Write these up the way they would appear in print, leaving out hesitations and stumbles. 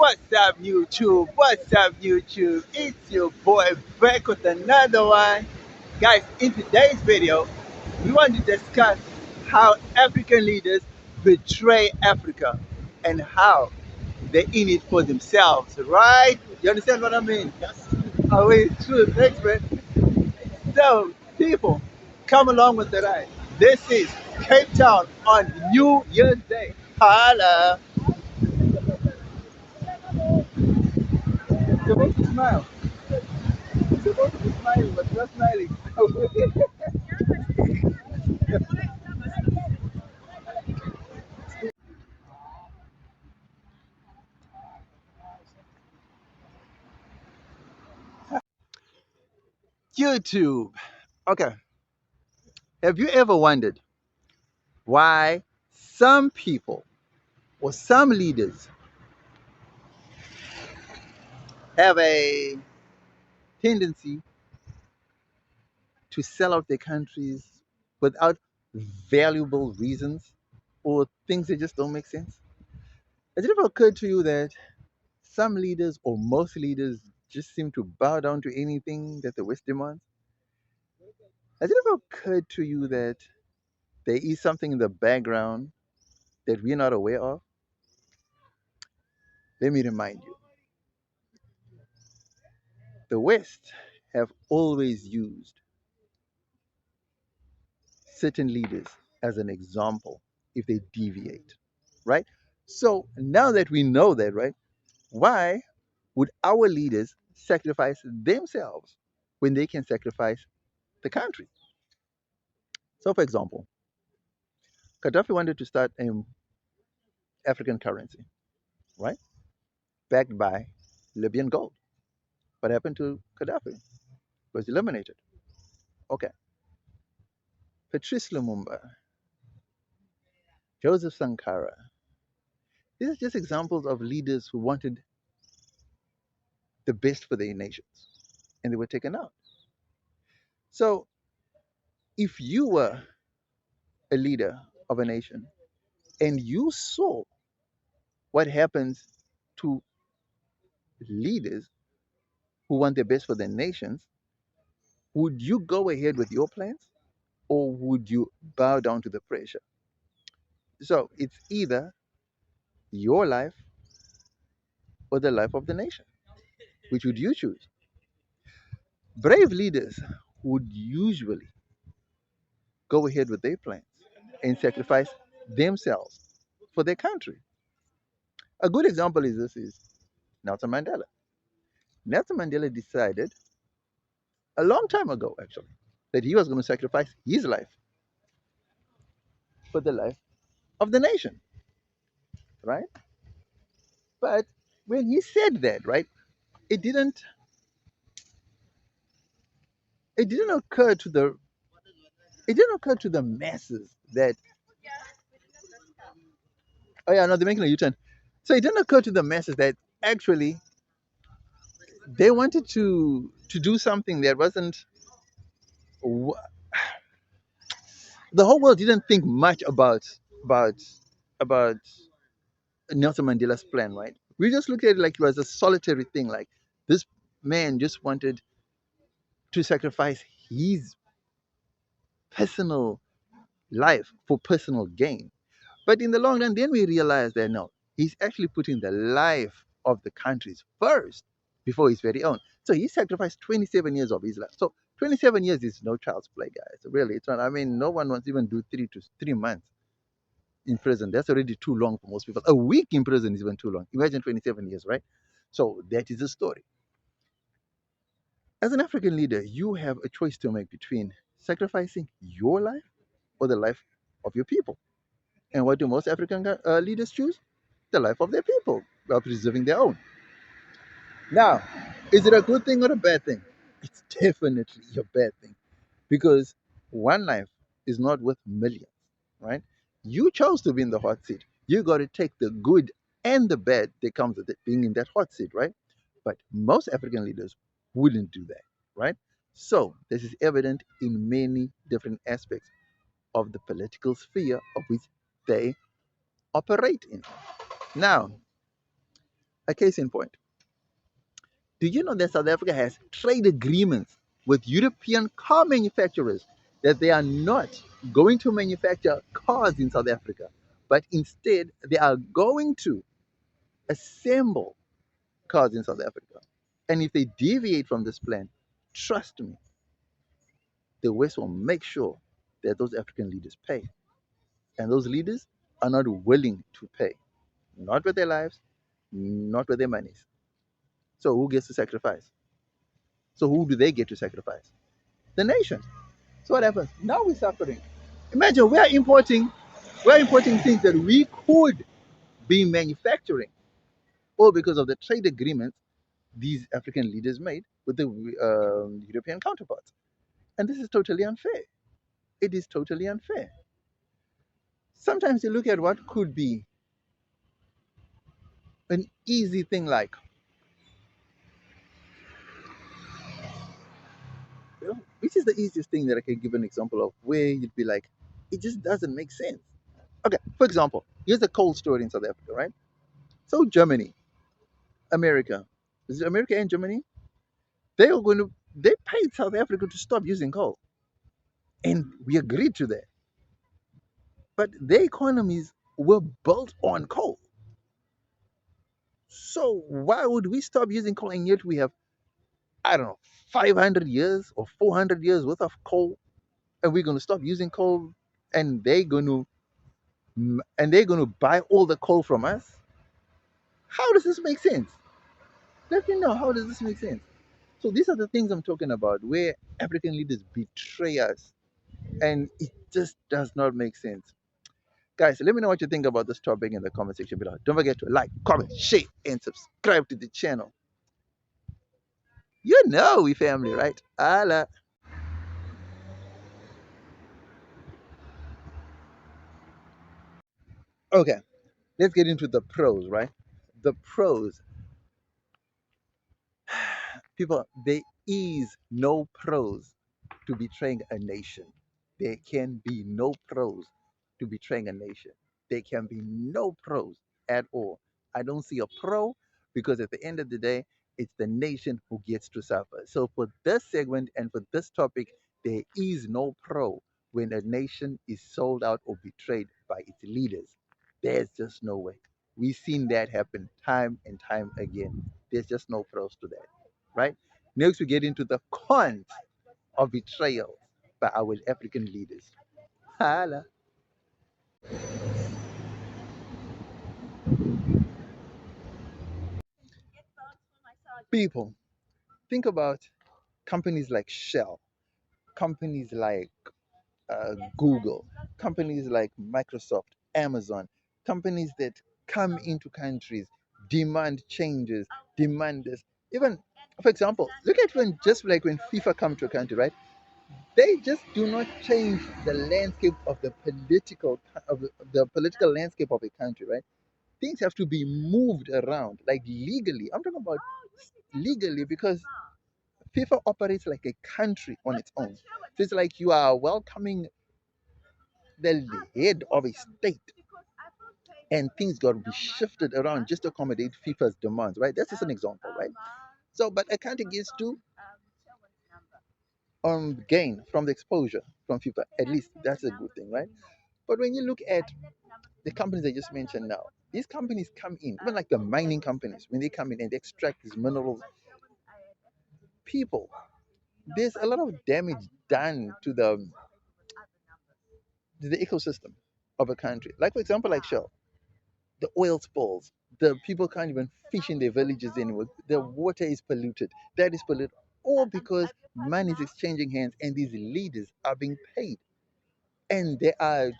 What's up, YouTube? What's up, YouTube? It's your boy back with another one. Guys, in today's video, we want to discuss how African leaders betray Africa and how they're in it for themselves, right? You understand what I mean? Yes. Oh, it's true. Thanks, man. So, people, come along with the ride. This is Cape Town on New Year's Day. Holla! You're supposed to smile. You're supposed to be smiling, but you're smiling. YouTube. Okay. Have you ever wondered why some people or some leaders have a tendency to sell out their countries without valuable reasons or things that just don't make sense? Has it ever occurred to you that some leaders or most leaders just seem to bow down to anything that the West demands? Has it ever occurred to you that there is something in the background that we're not aware of? Let me remind you, the West have always used certain leaders as an example if they deviate, right? So now that we know that, right, why would our leaders sacrifice themselves when they can sacrifice the country? So, for example, Gaddafi wanted to start an African currency, right, backed by Libyan gold. What happened to Gaddafi? Was eliminated. Okay. Patrice Lumumba, Joseph Sankara. These are just examples of leaders who wanted the best for their nations and they were taken out. So, if you were a leader of a nation and you saw what happens to leaders who want the best for their nations, would you go ahead with your plans or would you bow down to the pressure? So, it's either your life or the life of the nation. Which would you choose? Brave leaders would usually go ahead with their plans and sacrifice themselves for their country. A good example is this is Nelson Mandela. Nelson Mandela decided a long time ago, actually, that he was going to sacrifice his life for the life of the nation, right? But when he said that, right, it didn't it didn't occur to the it didn't occur to the masses that, oh yeah, no, they're making a U-turn. So it didn't occur to the masses that actually they wanted to do something that wasn't, the whole world didn't think much about about Nelson Mandela's plan, right? We just looked at it like it was a solitary thing, like this man just wanted to sacrifice his personal life for personal gain. But in the long run, then we realized that no, he's actually putting the life of the countries first before his very own. So he sacrificed 27 years of his life. So 27 years is no child's play, guys. Really, it's not. I mean, no one wants even do 3 months in prison. That's already too long for most people. A week in prison is even too long. Imagine 27 years, right? So that is the story. As an African leader, you have a choice to make between sacrificing your life or the life of your people. And what do most African leaders choose? The life of their people while preserving their own. Now, is it a good thing or a bad thing? It's definitely a bad thing because one life is not worth millions, right? You chose to be in the hot seat. You got to take the good and the bad that comes with it being in that hot seat, right? But most African leaders wouldn't do that, right? So this is evident in many different aspects of the political sphere of which they operate in. Now, A case in point. Do you know that South Africa has trade agreements with European car manufacturers that they are not going to manufacture cars in South Africa, but instead they are going to assemble cars in South Africa? And if they deviate from this plan, trust me, the West will make sure that those African leaders pay. And those leaders are not willing to pay, not with their lives, not with their monies. So who gets to sacrifice? So who do they get to sacrifice? The nation. So what happens? Now we're suffering. Imagine we're importing things that we could be manufacturing, all because of the trade agreements these African leaders made with the European counterparts. And this is totally unfair. It is totally unfair. Sometimes you look at what could be an easy thing like, which is the easiest thing that I can give an example of where you'd be like, it just doesn't make sense. Okay, for example, here's a coal story in South Africa, right? So Germany, America, is it America and Germany? They paid South Africa to stop using coal, and we agreed to that. But their economies were built on coal. So why would we stop using coal, and yet we have, I don't know, 500 years or 400 years worth of coal, and we're going to stop using coal, and they're going to buy all the coal from us? How does this make sense? Let me know, how does this make sense? So these are the things I'm talking about, where African leaders betray us, and it just does not make sense. Guys, let me know what you think about this topic in the comment section below. Don't forget to like, comment, share, and subscribe to the channel. You know we family, right? Allah. Okay, let's get into the pros, right? The pros. People, there is no pros to betraying a nation. There can be no pros to betraying a nation. There can be no pros at all. I don't see a pro, because at the end of the day, it's the nation who gets to suffer. So for this segment and for this topic, there is no pro when a nation is sold out or betrayed by its leaders. There's just no way. We've seen that happen time and time again. There's just no pros to that, right? Next, we get into the cons of betrayal by our African leaders. Hala. People, think about companies like Shell, companies like Google, companies like Microsoft, Amazon, companies that come into countries, demand changes, demand this. Even, for example, look at when just like when FIFA come to a country, right? They just do not change the landscape of the political landscape of a country, right? Things have to be moved around, like legally. I'm talking about legally, because FIFA operates like a country on its own. So it's like you are welcoming the head of a state, and things got to be shifted around just to accommodate FIFA's demands, right? That's just an example, right? So, but a country gets to gain from the exposure from FIFA. At least that's a good thing, right? But when you look at the companies I just mentioned now, these companies come in, even like the mining companies, when they come in and they extract these minerals, people, there's a lot of damage done to the ecosystem of a country. Like for example, like Shell, the oil spills, the people can't even fish in their villages anymore. The water is polluted. That is polluted, all because money is exchanging hands, and these leaders are being paid, and they are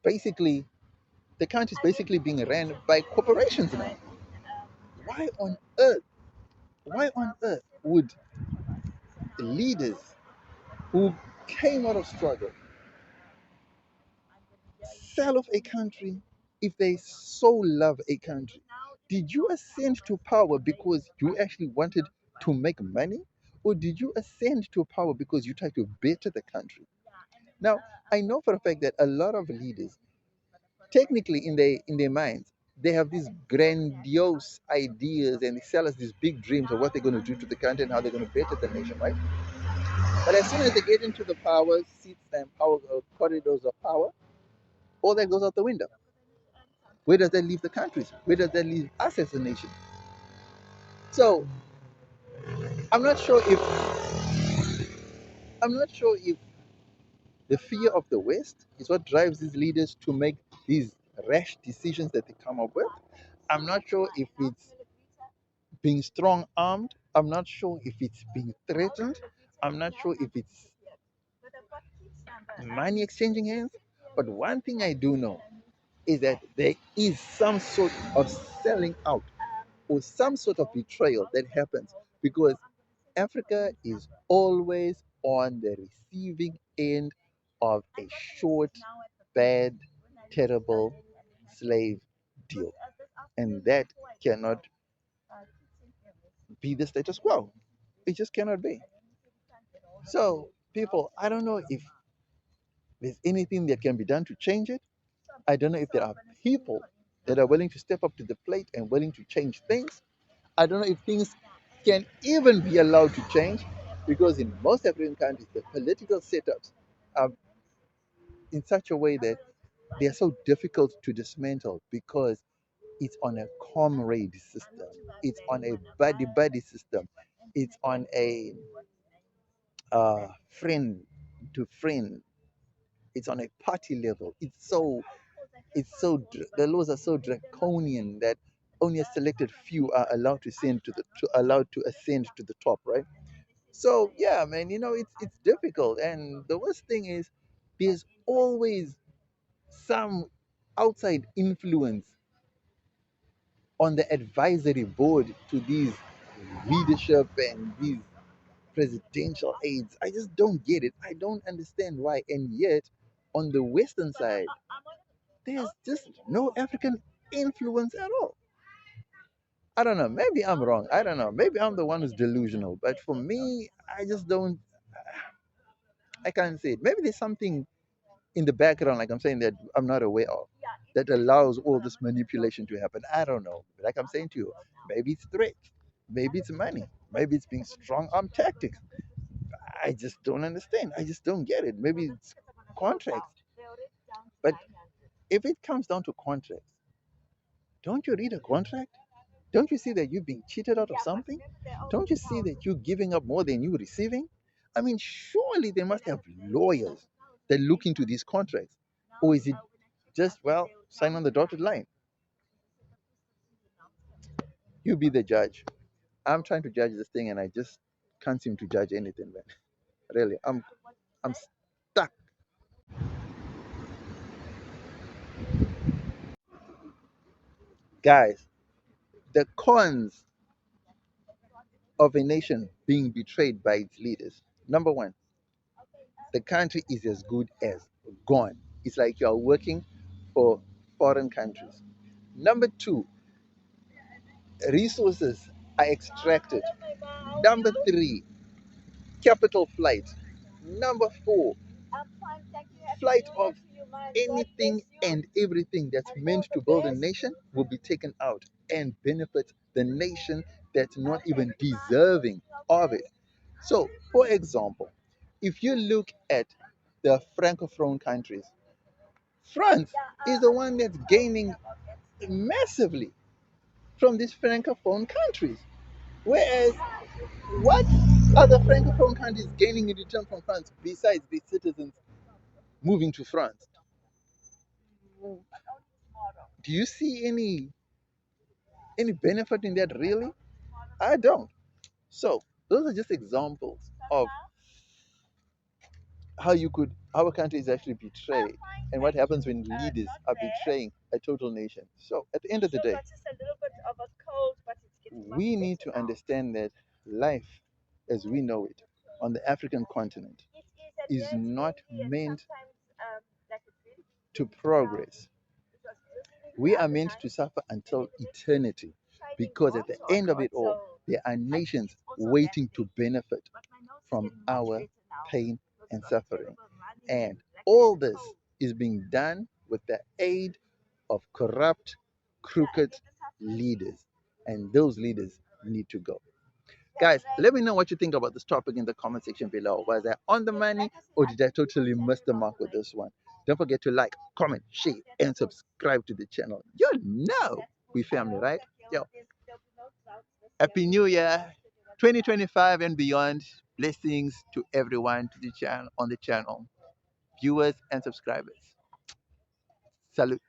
basically the country is basically being ran by corporations now. Why on earth? Why on earth would leaders who came out of struggle sell off a country if they so love a country? Did you ascend to power because you actually wanted to make money? Or did you ascend to power because you tried to better the country? Now, I know for a fact that a lot of leaders, technically in their minds, They have these grandiose ideas and they sell us these big dreams of what they're going to do to the country and how they're going to better the nation, right? But as soon as they get into the power seats and power corridors of power, all that goes out the window. Where does that leave the countries? Where does that leave us as a nation? So I'm not sure if I'm not sure if the fear of the West is what drives these leaders to make these rash decisions that they come up with. I'm not sure if it's being strong armed. I'm not sure if it's being threatened. I'm not sure if it's money exchanging hands. But one thing I do know is that there is some sort of selling out or some sort of betrayal that happens because Africa is always on the receiving end of a short, bad, terrible slave deal. And that cannot be the status quo. It just cannot be. So, people, I don't know if there's anything that can be done to change it. I don't know if there are people that are willing to step up to the plate and willing to change things. I don't know if things can even be allowed to change because in most African countries, the political setups are in such a way that they are so difficult to dismantle because it's on a comrade system, it's on a buddy buddy system, it's on a friend to friend, it's on a party level. The laws are so draconian that only a selected few are allowed to allowed to ascend to the top, right? So yeah, man, it's difficult, and the worst thing is there's always some outside influence on the advisory board to these leadership and these presidential aides. I just don't get it. I don't understand why, and yet on the Western side, there's just no African influence at all. I don't know. Maybe I'm wrong. I don't know. Maybe I'm the one who's delusional. But for me, I just don't. I can't say it. Maybe there's something in the background, like I'm saying, that I'm not aware of, that allows all this manipulation to happen. I don't know. Like I'm saying to you, maybe it's threat, maybe it's money, maybe it's being strong arm tactics. I just don't understand. I just don't get it. Maybe it's contracts. But if it comes down to contracts, don't you read a contract? Don't you see that you're being cheated out of something? Don't you see that you're giving up more than you're receiving? I mean, surely they must have lawyers that look into these contracts. Or is it just, well, sign on the dotted line? You be the judge. I'm trying to judge this thing and I just can't seem to judge anything, man. Really, I'm stuck. Guys, the cons of a nation being betrayed by its leaders. Number one, the country is as good as gone. It's like you are working for foreign countries. Number two, resources are extracted. Number three, capital flight. Number four, flight of anything and everything that's meant to build a nation will be taken out and benefit the nation that's not even deserving of it. So, for example, if you look at the francophone countries, France is the one that's gaining massively from these francophone countries. Whereas, what other francophone countries gaining in return from France besides the citizens moving to France? Do you see any benefit in that really? I don't. So those are just examples of how you could how a country is actually betrayed and what happens when leaders are betraying a total nation. So at the end of the day, we need to understand that life as we know it on the African continent is not meant to progress. We are meant to suffer until eternity because at the end of it all, there are nations waiting to benefit from our pain and suffering. And all this is being done with the aid of corrupt crooked leaders, and those leaders need to go. Guys, let me know what you think about this topic in the comment section below. Was I on the money or did I totally miss the mark with this one? Don't forget to like, comment, share, and subscribe to the channel. You know we family, right? Yo, Happy New Year 2025 and beyond. Blessings to everyone to the channel on the channel, viewers and subscribers. Salute.